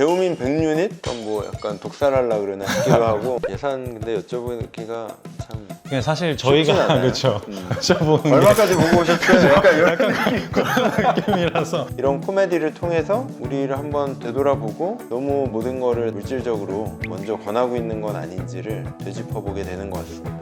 제오민 100유닛? 그럼 뭐 약간 독살하려고 그러나 싶기도 하고 예산 근데 여쭤보기가 참 그냥 사실 쉽진 저희가 않아요. 그렇죠. 여쭤보는 게 얼마까지 보고 오셨어요? 약간 이런 느낌이라서 이런 코미디를 통해서 우리를 한번 되돌아보고 너무 모든 거를 물질적으로 먼저 권하고 있는 건 아닌지를 되짚어보게 되는 것 같습니다.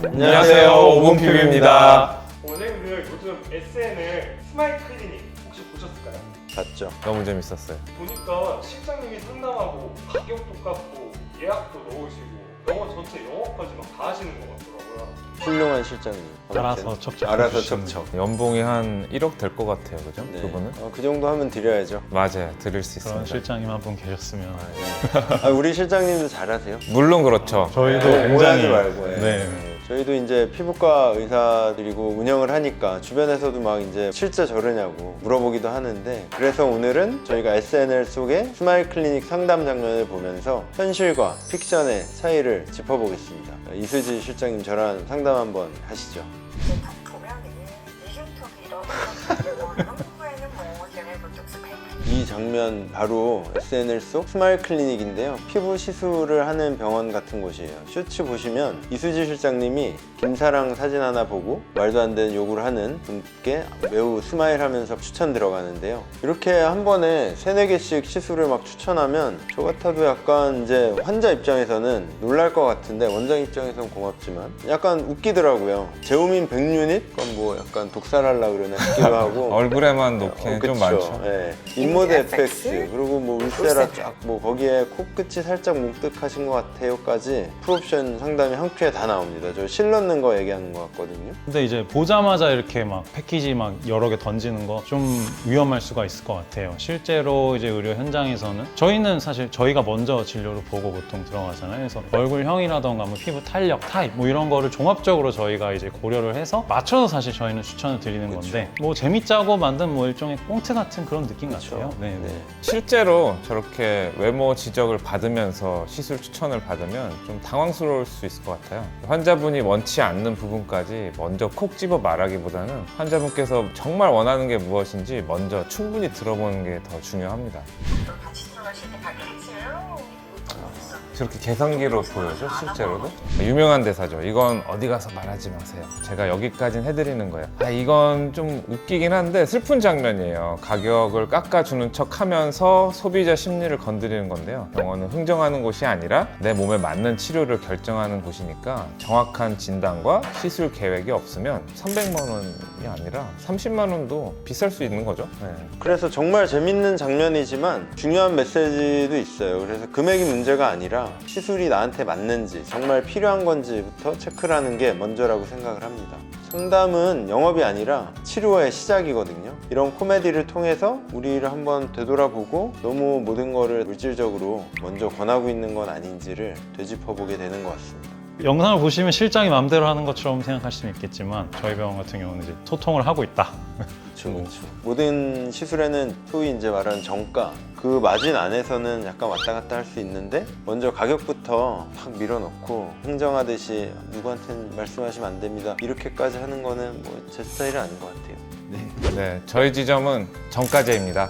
안녕하세요, 오븐피부입니다. 오늘 요즘 SNL 스마일 클리닉 혹시 보셨을까요? 봤죠? 너무 재밌었어요. 보니까 실장님이 상담하고 가격도 깎고 예약도 넣으시고 영어 전체 영어까지 막 다 하시는 것 같더라고요. 훌륭한 실장님. 알아서 척척 알아서 해주시는 척척. 연봉이 한 1억 될 것 같아요, 그죠? 네. 그분은? 그 정도 하면 드려야죠. 맞아요, 드릴 수 그런 있습니다. 실장님 한 분 계셨으면 우리 실장님도 잘하세요. 물론 그렇죠. 저희도 오해하지 굉장히 말고. 예. 네. 저희도 이제 피부과 의사들이고 운영을 하니까 주변에서도 막 이제 실제 저러냐고 물어보기도 하는데 그래서 오늘은 저희가 SNL 속의 스마일 클리닉 상담 장면을 보면서 현실과 픽션의 차이를 짚어보겠습니다. 이수지 실장님 저랑 상담 한번 하시죠. 보면은 이중턱이라고 후에는 뭐 제네보톡스 이 장면 바로 SNL 속 스마일 클리닉인데요. 피부 시술을 하는 병원 같은 곳이에요. 쇼츠 보시면 이수지 실장님이 김사랑 사진 하나 보고 말도 안 되는 욕을 하는 분께 매우 스마일하면서 추천 들어가는데요. 이렇게 한 번에 3-4개씩 시술을 막 추천하면 저 같아도 약간 이제 환자 입장에서는 놀랄 것 같은데 원장 입장에서는 고맙지만 약간 웃기더라고요. 제오민 100유닛? 그건 뭐 약간 독살하려고 그러나 싶기도 하고 얼굴에만 놓기는 좀 그쵸. 많죠. 예. 인모드 에펙스 그리고 뭐 울세라 쫙 뭐 거기에 코끝이 살짝 뭉뜩하신 것 같아요까지 풀옵션 상담이 한 큐에 다 나옵니다. 저 실 넣는 거 얘기하는 것 같거든요. 근데 이제 보자마자 이렇게 막 패키지 막 여러 개 던지는 거 좀 위험할 수가 있을 것 같아요. 실제로 이제 의료 현장에서는 저희는 사실 저희가 먼저 진료를 보고 보통 들어가잖아요. 그래서 얼굴형이라던가 뭐 피부 탄력, 타입 뭐 이런 거를 종합적으로 저희가 이제 고려를 해서 맞춰서 사실 저희는 추천을 드리는 건데 뭐 재밌자고 만든 뭐 일종의 꽁트 같은 그런 느낌 같아요. 네, 네. 실제로 저렇게 외모 지적을 받으면서 시술 추천을 받으면 좀 당황스러울 수 있을 것 같아요. 환자분이 원치 않는 부분까지 먼저 콕 집어 말하기보다는 환자분께서 정말 원하는 게 무엇인지 먼저 충분히 들어보는 게 더 중요합니다. 같이 들어가실 때 가끔씩요. 저렇게 계산기로 보여줘, 실제로도? 유명한 대사죠. 이건 어디 가서 말하지 마세요. 제가 여기까진 해드리는 거예요. 이건 좀 웃기긴 한데 슬픈 장면이에요. 가격을 깎아주는 척 하면서 소비자 심리를 건드리는 건데요. 병원은 흥정하는 곳이 아니라 내 몸에 맞는 치료를 결정하는 곳이니까 정확한 진단과 시술 계획이 없으면 300만 원이 아니라 30만 원도 비쌀 수 있는 거죠. 네. 그래서 정말 재밌는 장면이지만 중요한 메시지도 있어요. 그래서 금액이 문제가 아니라 시술이 나한테 맞는지 정말 필요한 건지부터 체크를 하는 게 먼저라고 생각을 합니다. 상담은 영업이 아니라 치료의 시작이거든요. 이런 코미디를 통해서 우리를 한번 되돌아보고 너무 모든 거를 물질적으로 먼저 권하고 있는 건 아닌지를 되짚어보게 되는 것 같습니다. 영상을 보시면 실장이 마음대로 하는 것처럼 생각하실 수는 있겠지만 저희 병원 같은 경우는 이제 소통을 하고 있다. 그렇죠. 모든 시술에는 소위 이제 말하는 정가 그 마진 안에서는 약간 왔다 갔다 할 수 있는데 먼저 가격부터 확 밀어넣고 흥정하듯이 누구한테는 말씀하시면 안 됩니다 이렇게까지 하는 거는 뭐 제 스타일은 아닌 것 같아요. 네, 저희 지점은 정가제입니다.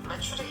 매출이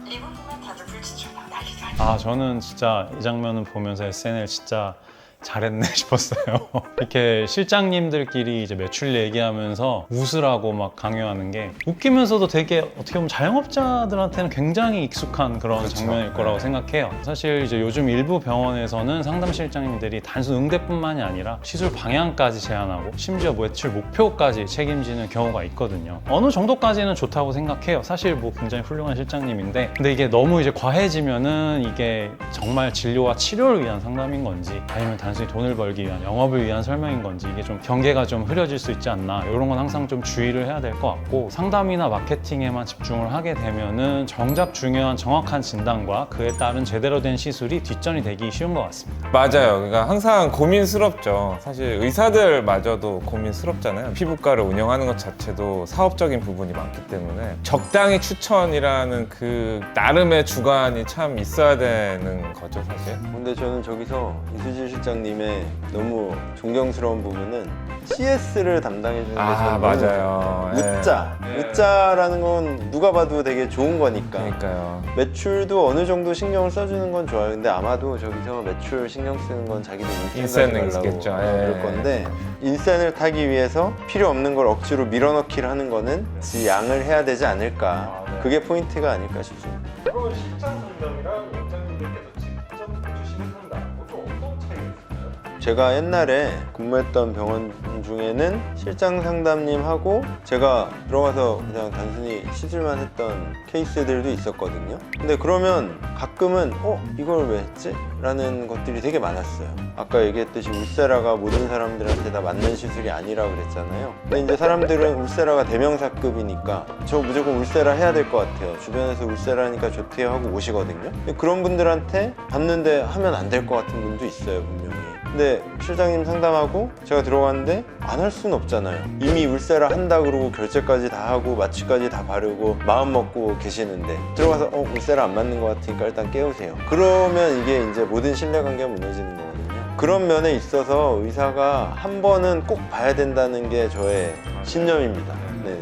이거 보면 다들 불치죠. 난리도 아니야. 저는 진짜 이 장면을 보면서 SNL 진짜 잘했네 싶었어요. 이렇게 실장님들끼리 이제 매출 얘기하면서 웃으라고 막 강요하는 게 웃기면서도 되게 어떻게 보면 자영업자들한테는 굉장히 익숙한 그런 장면일 거라고 생각해요. 사실 이제 요즘 일부 병원에서는 상담 실장님들이 단순 응대뿐만이 아니라 시술 방향까지 제안하고 심지어 매출 목표까지 책임지는 경우가 있거든요. 어느 정도까지는 좋다고 생각해요. 사실 뭐 굉장히 훌륭한 실장님인데 근데 이게 너무 이제 과해지면은 이게 정말 진료와 치료를 위한 상담인 건지 아니면 단순히 돈을 벌기 위한 영업을 위한 설명인 건지 이게 좀 경계가 좀 흐려질 수 있지 않나 이런 건 항상 좀 주의를 해야 될 것 같고 상담이나 마케팅에만 집중을 하게 되면은 정작 중요한 정확한 진단과 그에 따른 제대로 된 시술이 뒷전이 되기 쉬운 것 같습니다. 맞아요. 그러니까 항상 고민스럽죠. 사실 의사들마저도 고민스럽잖아요. 피부과를 운영하는 것 자체도 사업적인 부분이 많기 때문에 적당히 추천이라는 그 나름의 주관이 참 있어야 되는 거죠, 사실. 근데 저는 저기서 이수지 실장님 부장님의 너무 존경스러운 부분은 CS를 담당해주는 게 저는 맞아요. 웃자. 웃자라는 건 누가 봐도 되게 좋은 거니까. 그러니까요. 매출도 어느 정도 신경을 써주는 건 좋아요. 근데 아마도 저기서 매출 신경 쓰는 건 자기들 인센 인센은 가지고 있겠죠. 그럴 건데 인센을 타기 위해서 필요 없는 걸 억지로 밀어넣기를 하는 거는 지 양을 해야 되지 않을까. 그게 포인트가 아닐까 싶습니다. 그러면 실장 상담이랑 원장님들께서 직접 해주시는 상담 좀 어떤 차이가 있을까요? 제가 옛날에 근무했던 병원 중에는 실장 상담님하고 제가 들어가서 그냥 단순히 시술만 했던 케이스들도 있었거든요. 근데 그러면 가끔은 이걸 왜 했지? 라는 것들이 되게 많았어요. 아까 얘기했듯이 울세라가 모든 사람들한테 다 맞는 시술이 아니라 그랬잖아요. 근데 이제 사람들은 울세라가 대명사급이니까 저 무조건 울세라 해야 될 것 같아요. 주변에서 울세라니까 좋대요 하고 오시거든요. 근데 그런 분들한테 봤는데 하면 안 될 것 같은 분도 있어요, 분명히. 근데 실장님 상담하고 제가 들어갔는데 안 할 수는 없잖아요. 이미 울세라 한다 그러고 결제까지 다 하고 마취까지 다 바르고 마음 먹고 계시는데 들어가서 울세라 안 맞는 것 같으니까 일단 깨우세요. 그러면 이게 이제 모든 신뢰관계가 무너지는 거거든요. 그런 면에 있어서 의사가 한 번은 꼭 봐야 된다는 게 저의 신념입니다. 네네.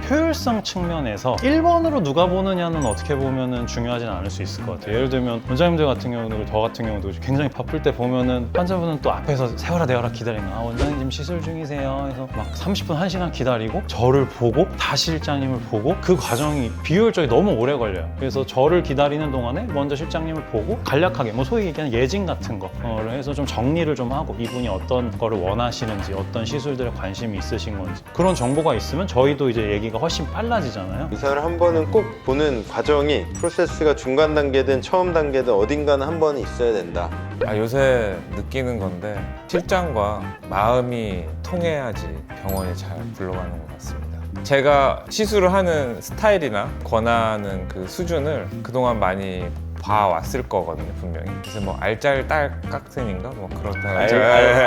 효율성 측면에서 1번으로 누가 보느냐는 어떻게 보면은 중요하진 않을 수 있을 것 같아요. 예를 들면 원장님들 같은 경우도 저 같은 경우도 굉장히 바쁠 때 보면은 환자분은 또 앞에서 세워라 내워라 기다리는 거야. 원장님 지금 시술 중이세요 해서 막 30분 1시간 기다리고 저를 보고 다시 실장님을 보고 그 과정이 비효율적이 너무 오래 걸려요. 그래서 저를 기다리는 동안에 먼저 실장님을 보고 간략하게 뭐 소위 얘기하는 예진 같은 거를 해서 좀 정리를 좀 하고 이분이 어떤 거를 원하시는지 어떤 시술들에 관심이 있으신 건지 그런 정보가 있으면 저희도 이제 얘기가 훨씬 빨라지잖아요. 의사를 한 번은 꼭 보는 과정이 프로세스가 중간 단계든 처음 단계든 어딘가는 한 번은 있어야 된다. 요새 느끼는 건데 실장과 마음이 통해야지 병원이 잘 굴러가는 것 같습니다. 제가 시술을 하는 스타일이나 권하는 그 수준을 그동안 많이 봐왔을 거거든요, 분명히. 그래서 뭐 알잘딱깍센인가 뭐 그렇다.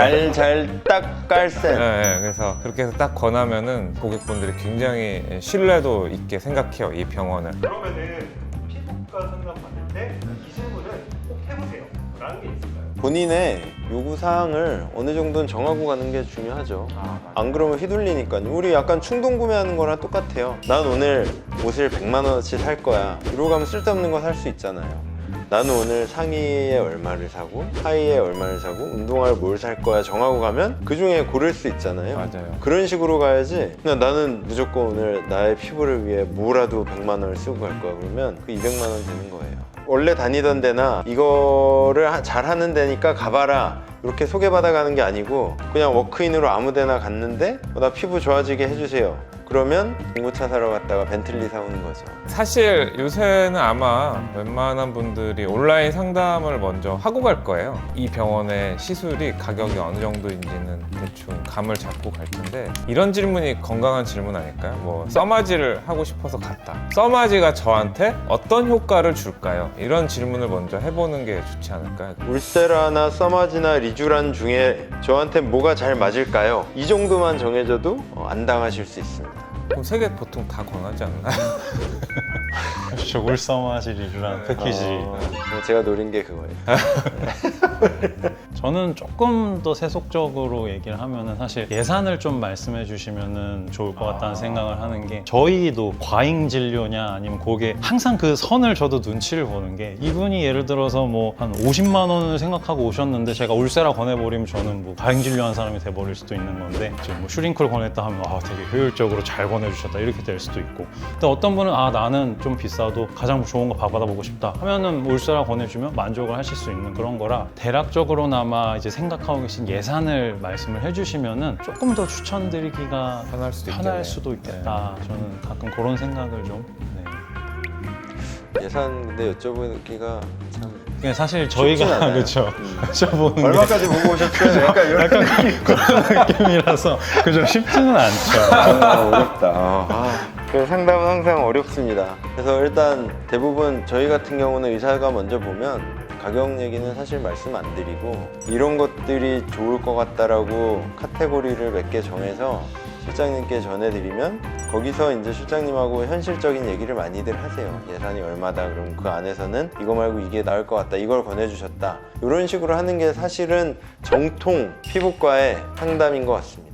알잘딱깔센. 네, 그래서 그렇게 해서 딱 권하면은 고객분들이 굉장히 신뢰도 있게 생각해요, 이 병원을. 그러면은 피부과 상담 받을 때 이 질문은 꼭 해보세요 라는 게 있을까요? 본인의 요구사항을 어느 정도는 정하고 가는 게 중요하죠. 안 그러면 휘둘리니까요. 우리 약간 충동 구매하는 거랑 똑같아요. 난 오늘 옷을 100만 원어치 살 거야. 이러고 가면 쓸데없는 거 살 수 있잖아요. 나는 오늘 상의에 얼마를 사고 하의에 얼마를 사고 운동화를 뭘 살 거야 정하고 가면 그 중에 고를 수 있잖아요. 맞아요. 그런 식으로 가야지 그냥 나는 무조건 오늘 나의 피부를 위해 뭐라도 100만 원을 쓰고 갈 거야 그러면 그 200만 원 되는 거예요. 원래 다니던 데나 이거를 잘 하는 데니까 가봐라 이렇게 소개받아 가는 게 아니고 그냥 워크인으로 아무 데나 갔는데 나 피부 좋아지게 해주세요. 그러면 중고차 사러 갔다가 벤틀리 사오는 거죠. 사실 요새는 아마 웬만한 분들이 온라인 상담을 먼저 하고 갈 거예요. 이 병원의 시술이 가격이 어느 정도인지는 대충 감을 잡고 갈 텐데 이런 질문이 건강한 질문 아닐까요? 뭐 써마지를 하고 싶어서 갔다. 써마지가 저한테 어떤 효과를 줄까요? 이런 질문을 먼저 해보는 게 좋지 않을까요? 울세라나 써마지나 리쥬란 중에 저한테 뭐가 잘 맞을까요? 이 정도만 정해져도 안 당하실 수 있습니다. 그럼 세 개 보통 다 권하지 않나요? 저 울서마지리라는 패키지. 제가 노린 게 그거예요. 저는 조금 더 세속적으로 얘기를 하면은 사실 예산을 좀 말씀해 주시면은 좋을 것 같다는 생각을 하는 게 저희도 과잉 진료냐 아니면 그게 항상 그 선을 저도 눈치를 보는 게 이분이 예를 들어서 뭐 한 50만 원을 생각하고 오셨는데 제가 울세라 권해버리면 저는 뭐 과잉 진료한 사람이 돼버릴 수도 있는 건데 지금 뭐 슈링크를 권했다 하면 되게 효율적으로 잘 권해주셨다 이렇게 될 수도 있고 근데 어떤 분은 나는 좀 비싸도 가장 좋은 거 받아보고 싶다 하면은 울세라 권해주면 만족을 하실 수 있는 그런 거라 대략적으로나마 이제 생각하고 계신 예산을 말씀을 해주시면은 조금 더 추천드리기가 편할 수도 편할 있겠네요. 수도 있겠다. 저는 가끔 그런 생각을 좀. 네. 예산 근데 여쭤보기가 참 그냥 사실 쉽진 저희가 않아요. 그렇죠. 여쭤보는 게 얼마까지 보고 오셨어요? 약간 이런 그런 느낌이라서 그죠 쉽지는 않죠. 어렵다. 그 상담은 항상 어렵습니다. 그래서 일단 대부분 저희 같은 경우는 의사가 먼저 보면 가격 얘기는 사실 말씀 안 드리고 이런 것들이 좋을 것 같다라고 카테고리를 몇 개 정해서 실장님께 전해드리면 거기서 이제 실장님하고 현실적인 얘기를 많이들 하세요. 예산이 얼마다, 그럼 그 안에서는 이거 말고 이게 나을 것 같다, 이걸 권해주셨다, 이런 식으로 하는 게 사실은 정통 피부과의 상담인 것 같습니다.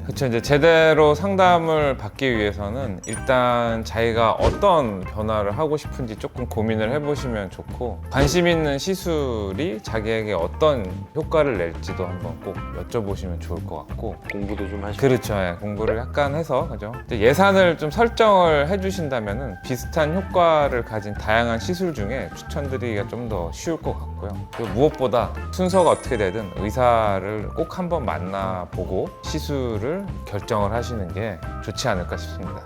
그렇죠. 이제 제대로 상담을 받기 위해서는 일단 자기가 어떤 변화를 하고 싶은지 조금 고민을 해보시면 좋고, 관심 있는 시술이 자기에게 어떤 효과를 낼지도 한번 꼭 여쭤보시면 좋을 것 같고. 공부도 좀 하시고. 그렇죠. 예, 공부를 약간 해서, 그죠. 이제 예산을 좀 설정을 해주신다면은 비슷한 효과를 가진 다양한 시술 중에 추천드리기가 좀 더 쉬울 것 같고요. 그리고 무엇보다 순서가 어떻게 되든 의사를 꼭 한번 만나보고 시술을 결정을 하시는 게 좋지 않을까 싶습니다.